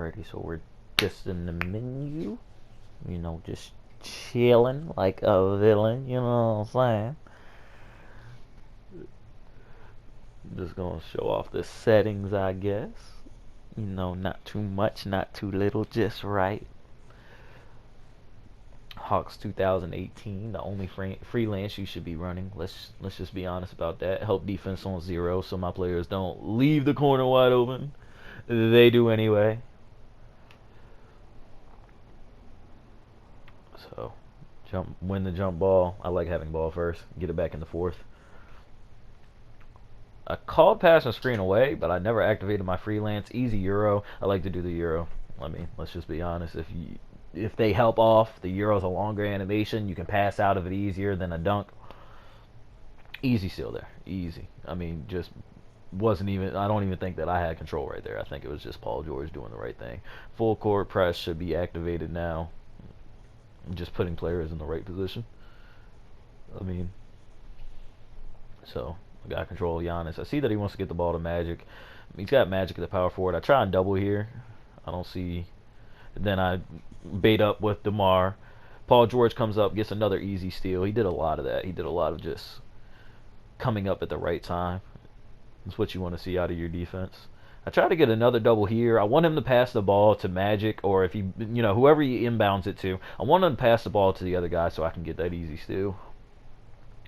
Alrighty, so we're just in the menu, just chilling like a villain, you know what I'm saying? Just gonna show off the settings, I guess. Not too much, not too little, just right. Hawks 2018, the only freelance you should be running. Let's just be honest about that. Help defense on 0, so my players don't leave the corner wide open. They do anyway. So, win the jump ball. I like having ball first. Get it back in the fourth. I called pass and screen away, but I never activated my freelance. Easy Euro. I like to do the Euro. Let's just be honest. If they help off, the Euro's a longer animation. You can pass out of it easier than a dunk. Easy still there. Easy. Just wasn't even. I don't even think that I had control right there. I think it was just Paul George doing the right thing. Full court press should be activated now. I'm just putting players in the right position. So I got control of Giannis. I see that he wants to get the ball to Magic. He's got Magic at the power forward. I try and double here. I don't see. Then I bait up with DeMar. Paul George comes up, gets another easy steal. He did a lot of that. He did a lot of just coming up at the right time. That's what you want to see out of your defense. I try to get another double here. I want him to pass the ball to Magic, or if he, whoever he inbounds it to, I want him to pass the ball to the other guy so I can get that easy steal.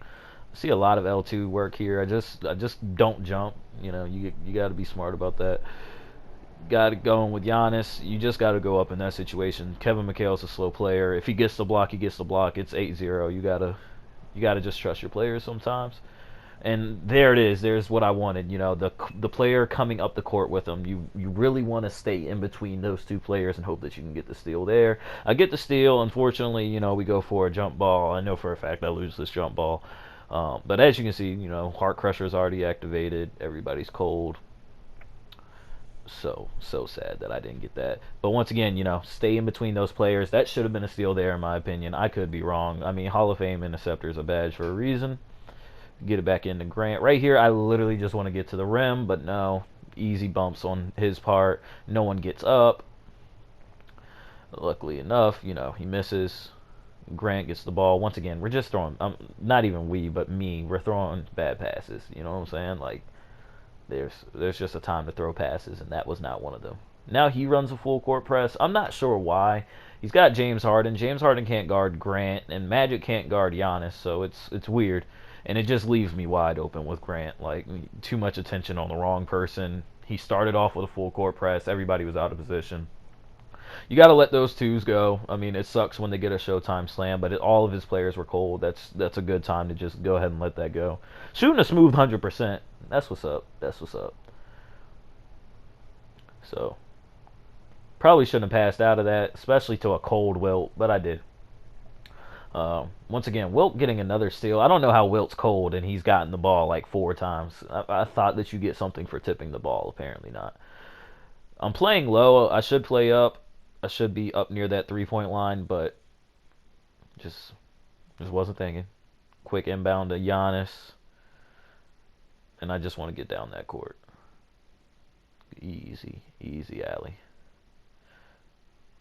I see a lot of L2 work here. I just don't jump. You got to be smart about that. Got to go in with Giannis. You just got to go up in that situation. Kevin McHale's a slow player. If he gets the block, he gets the block. It's 8-0. You gotta just trust your players sometimes. And there it is. There's what I wanted. The player coming up the court with them. You really want to stay in between those two players and hope that you can get the steal there. I get the steal. Unfortunately, we go for a jump ball. I know for a fact I lose this jump ball. But as you can see, Heart Crusher is already activated. Everybody's cold. So sad that I didn't get that. But once again, stay in between those players. That should have been a steal there, in my opinion. I could be wrong. Hall of Fame interceptor is a badge for a reason. Get it back into Grant. Right here, I literally just want to get to the rim, but no. Easy bumps on his part. No one gets up. Luckily enough, he misses. Grant gets the ball. Once again, we're just throwing, not even we, but me, we're throwing bad passes. You know what I'm saying? Like, there's just a time to throw passes, and that was not one of them. Now he runs a full court press. I'm not sure why. He's got James Harden. James Harden can't guard Grant, and Magic can't guard Giannis, so it's weird. And it just leaves me wide open with Grant. Like, too much attention on the wrong person. He started off with a full court press. Everybody was out of position. You got to let those twos go. It sucks when they get a Showtime slam, but all of his players were cold. That's a good time to just go ahead and let that go. Shooting a smooth 100%. That's what's up. That's what's up. So, probably shouldn't have passed out of that, especially to a cold Wilt, but I did. Once again, Wilt getting another steal. I don't know how Wilt's cold and he's gotten the ball like 4 times. I thought that you get something for tipping the ball. Apparently not. I'm playing low. I should play up. I should be up near that 3-point line, but just wasn't thinking. Quick inbound to Giannis, and I just want to get down that court. Easy alley.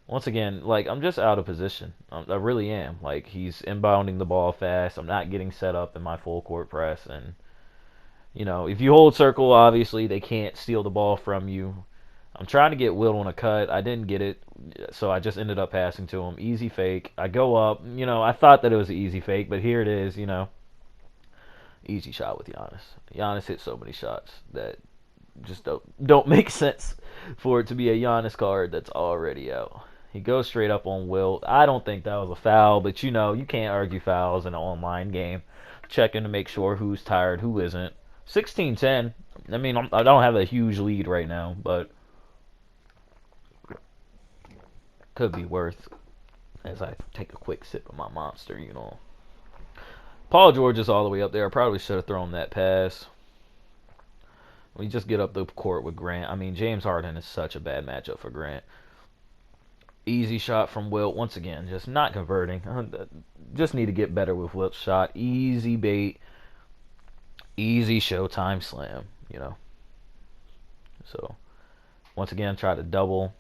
Once again, like, I'm just out of position. I really am. Like, he's inbounding the ball fast. I'm not getting set up in my full court press, and if you hold circle, obviously they can't steal the ball from you. I'm trying to get Wilt on a cut. I didn't get it, so I just ended up passing to him. Easy fake. I go up. I thought that it was an easy fake, but here it is, Easy shot with Giannis. Giannis hit so many shots that just don't make sense for it to be a Giannis card that's already out. He goes straight up on Wilt. I don't think that was a foul, but you can't argue fouls in an online game. Checking to make sure who's tired, who isn't. 16-10. I don't have a huge lead right now, but could be worth as I take a quick sip of my monster, Paul George is all the way up there. I probably should have thrown that pass. We just get up the court with Grant. James Harden is such a bad matchup for Grant. Easy shot from Wilt. Once again, just not converting. Just need to get better with Wilt's shot. Easy bait. Easy Showtime slam, So, once again, try to double.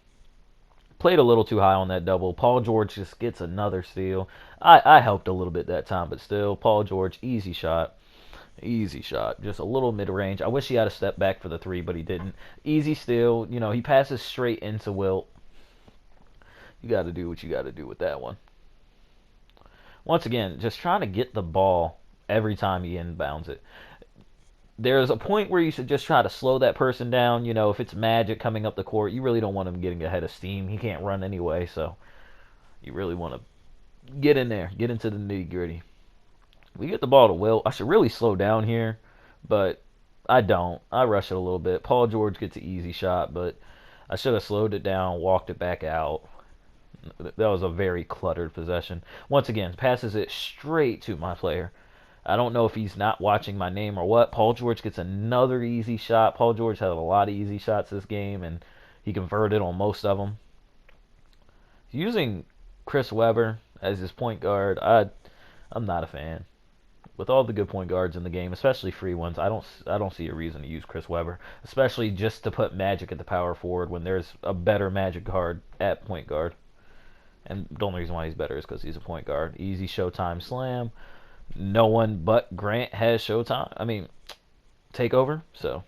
Played a little too high on that double. Paul George just gets another steal. I helped a little bit that time, but still, Paul George, easy shot. Easy shot. Just a little mid-range. I wish he had a step back for the three, but he didn't. Easy steal. You know, he passes straight into Wilt. You got to do what you got to do with that one. Once again, just trying to get the ball every time he inbounds it. There's a point where you should just try to slow that person down. You know, if it's Magic coming up the court, you really don't want him getting ahead of steam. He can't run anyway, so you really want to get in there, get into the nitty-gritty. We get the ball to Wilt. I should really slow down here, but I don't. I rush it a little bit. Paul George gets an easy shot, but I should have slowed it down, walked it back out. That was a very cluttered possession. Once again, passes it straight to my player. I don't know if he's not watching my name or what. Paul George gets another easy shot. Paul George had a lot of easy shots this game, and he converted on most of them. Using Chris Webber as his point guard, I'm not a fan. With all the good point guards in the game, especially free ones, I don't see a reason to use Chris Webber, especially just to put Magic at the power forward when there's a better Magic guard at point guard. And the only reason why he's better is because he's a point guard. Easy Showtime slam. No one but Grant has Showtime. I mean, takeover. So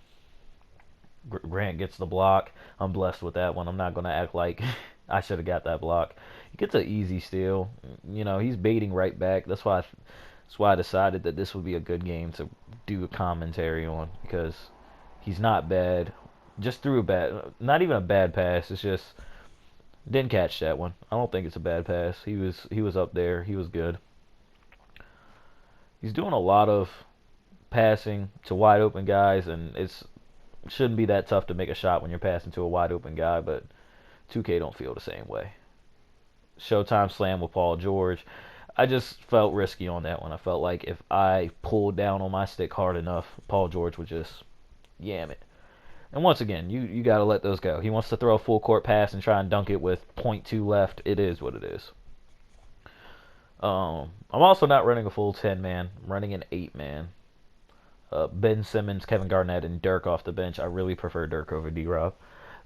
Grant gets the block. I'm blessed with that one. I'm not gonna act like I should have got that block. He gets an easy steal. You know, he's baiting right back. That's why I decided that this would be a good game to do a commentary on, because he's not bad. Just threw a bad, not even a bad pass. It's just didn't catch that one. I don't think it's a bad pass. He was up there. He was good. He's doing a lot of passing to wide open guys, and it shouldn't be that tough to make a shot when you're passing to a wide open guy, but 2K don't feel the same way. Showtime slam with Paul George. I just felt risky on that one. I felt like if I pulled down on my stick hard enough, Paul George would just yam it. And once again, you got to let those go. He wants to throw a full court pass and try and dunk it with .2 left. It is what it is. I'm also not running a full 10-man. I'm running an 8-man. Ben Simmons, Kevin Garnett, and Dirk off the bench. I really prefer Dirk over D-Rob.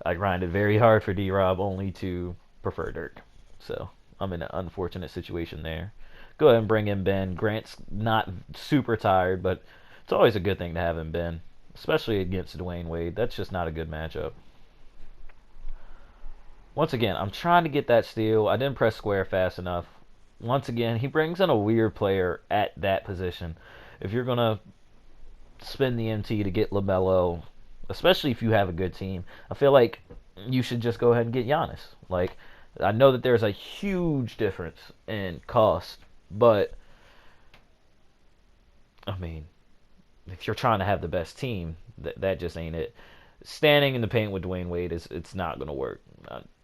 I grinded very hard for D-Rob only to prefer Dirk. So I'm in an unfortunate situation there. Go ahead and bring in Ben. Grant's not super tired, but it's always a good thing to have him, Ben. Especially against Dwayne Wade. That's just not a good matchup. Once again, I'm trying to get that steal. I didn't press square fast enough. Once again, he brings in a weird player at that position. If you're going to spend the MT to get LaMelo, especially if you have a good team, I feel like you should just go ahead and get Giannis. Like, I know that there's a huge difference in cost, but I mean, if you're trying to have the best team, that just ain't it. Standing in the paint with Dwayne Wade it's not gonna work.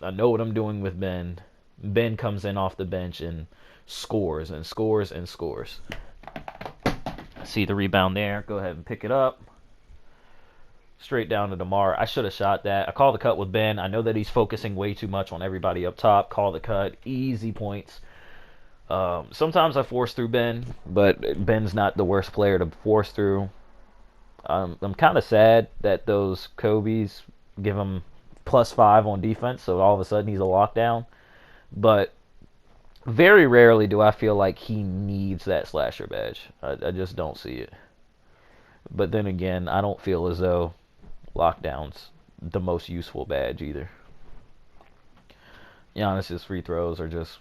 I know what I'm doing with Ben. Ben comes in off the bench and scores and scores and scores. See the rebound there. Go ahead and pick it up. Straight down to DeMar. I should have shot that. I called the cut with Ben. I know that he's focusing way too much on everybody up top. Call the cut. Easy points. Sometimes I force through Ben, but Ben's not the worst player to force through. I'm kind of sad that those Kobe's give him +5 on defense, so all of a sudden he's a lockdown. But very rarely do I feel like he needs that slasher badge. I just don't see it. But then again, I don't feel as though lockdown's the most useful badge either. Giannis's free throws are just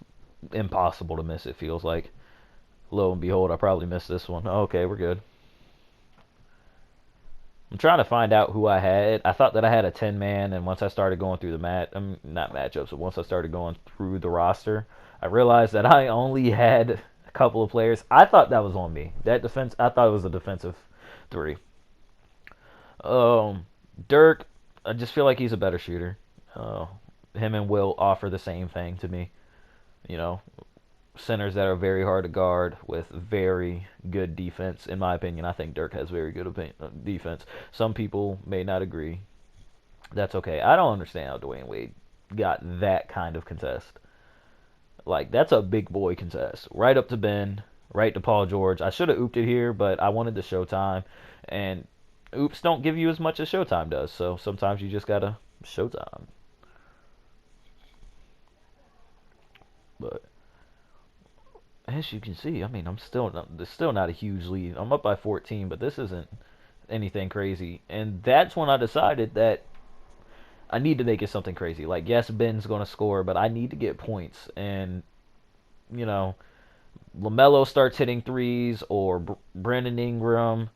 impossible to miss, it feels like. Lo and behold, I probably missed this one. Okay, we're good. I'm trying to find out who I had. I thought that I had a 10-man, and once I started going through the not matchups, but once I started going through the roster, I realized that I only had a couple of players. I thought that was on me. That defense, I thought it was a defensive 3. Dirk, I just feel like he's a better shooter. Him and Will offer the same thing to me. You know, centers that are very hard to guard with very good defense. In my opinion, I think Dirk has very good defense. Some people may not agree. That's okay. I don't understand how Dwayne Wade got that kind of contest. Like, that's a big boy contest. Right up to Ben, right to Paul George. I should have ooped it here, but I wanted the Showtime. And oops don't give you as much as Showtime does. So sometimes you just gotta Showtime. But as you can see, I mean, there's still not a huge lead. I'm up by 14, but this isn't anything crazy. And that's when I decided that I need to make it something crazy. Like, yes, Ben's going to score, but I need to get points. And, you know, LaMelo starts hitting threes or Brandon Ingram.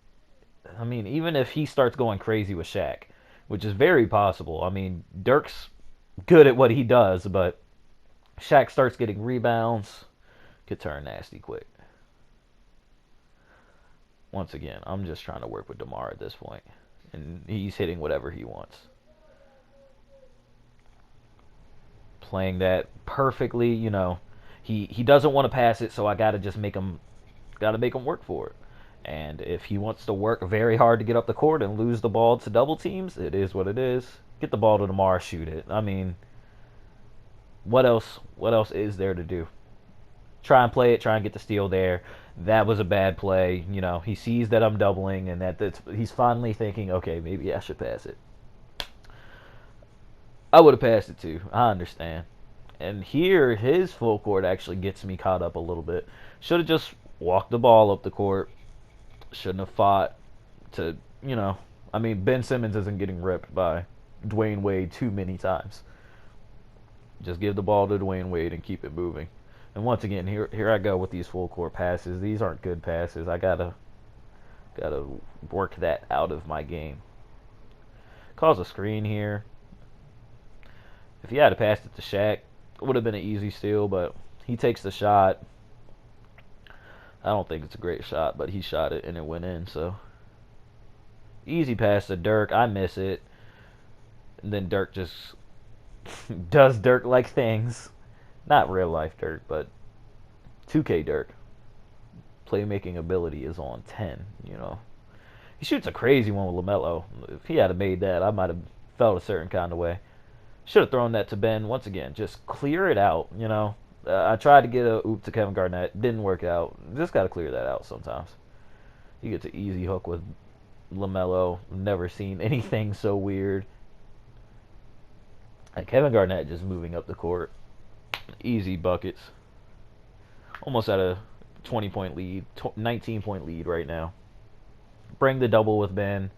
I mean, even if he starts going crazy with Shaq, which is very possible. I mean, Dirk's good at what he does, but Shaq starts getting rebounds, could turn nasty quick. Once again, I'm just trying to work with DeMar at this point, and he's hitting whatever he wants. Playing that perfectly, you know. He doesn't want to pass it, so I gotta just make him work for it. And if he wants to work very hard to get up the court and lose the ball to double teams, it is what it is. Get the ball to DeMar, shoot it. I mean, what else? What else is there to do? Try and play it. Try and get the steal there. That was a bad play. You know, he sees that I'm doubling, and he's finally thinking, okay, maybe I should pass it. I would have passed it too. I understand. And here, his full court actually gets me caught up a little bit. Should have just walked the ball up the court. Shouldn't have fought to, you know. I mean, Ben Simmons isn't getting ripped by Dwayne Wade too many times. Just give the ball to Dwayne Wade and keep it moving. And once again, here I go with these full court passes. These aren't good passes. I gotta work that out of my game. Calls a screen here. If he had passed it to Shaq, it would have been an easy steal, but he takes the shot. I don't think it's a great shot, but he shot it and it went in, so. Easy pass to Dirk. I miss it. And then Dirk just does Dirk-like things. Not real life Dirk, but 2K Dirk. Playmaking ability is on 10, you know. He shoots a crazy one with LaMelo. If he had made that, I might have felt a certain kind of way. Should have thrown that to Ben. Once again, just clear it out, you know. I tried to get a oop to Kevin Garnett. Didn't work out. Just got to clear that out sometimes. You get to easy hook with LaMelo. Never seen anything so weird. And Kevin Garnett just moving up the court. Easy buckets. Almost at a 20-point lead. 19-point lead right now. Bring the double with Ben.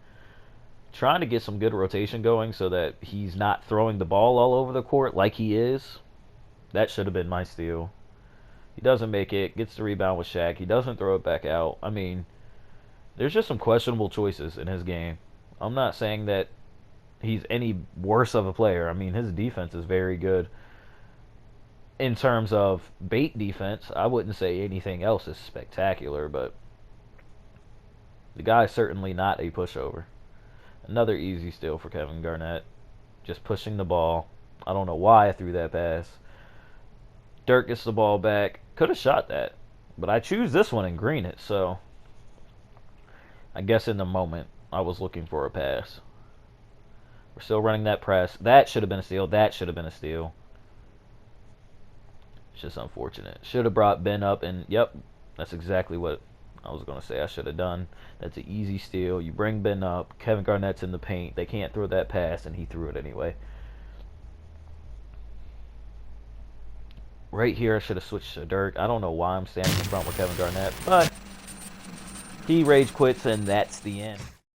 Trying to get some good rotation going so that he's not throwing the ball all over the court like he is. That should have been my steal. He doesn't make it. Gets the rebound with Shaq. He doesn't throw it back out. I mean, there's just some questionable choices in his game. I'm not saying that he's any worse of a player. I mean, his defense is very good. In terms of bait defense, I wouldn't say anything else is spectacular, but the guy's certainly not a pushover. Another easy steal for Kevin Garnett. Just pushing the ball. I don't know why I threw that pass. Dirk gets the ball back. Could have shot that. But I choose this one and green it, so I guess in the moment I was looking for a pass. We're still running that press. That should have been a steal. That should have been a steal. It's just unfortunate. Should have brought Ben up, and yep, that's exactly what I was going to say I should have done. That's an easy steal. You bring Ben up. Kevin Garnett's in the paint. They can't throw that pass, and he threw it anyway. Right here, I should have switched to Dirk. I don't know why I'm standing in front with Kevin Garnett, but he rage quits, and that's the end.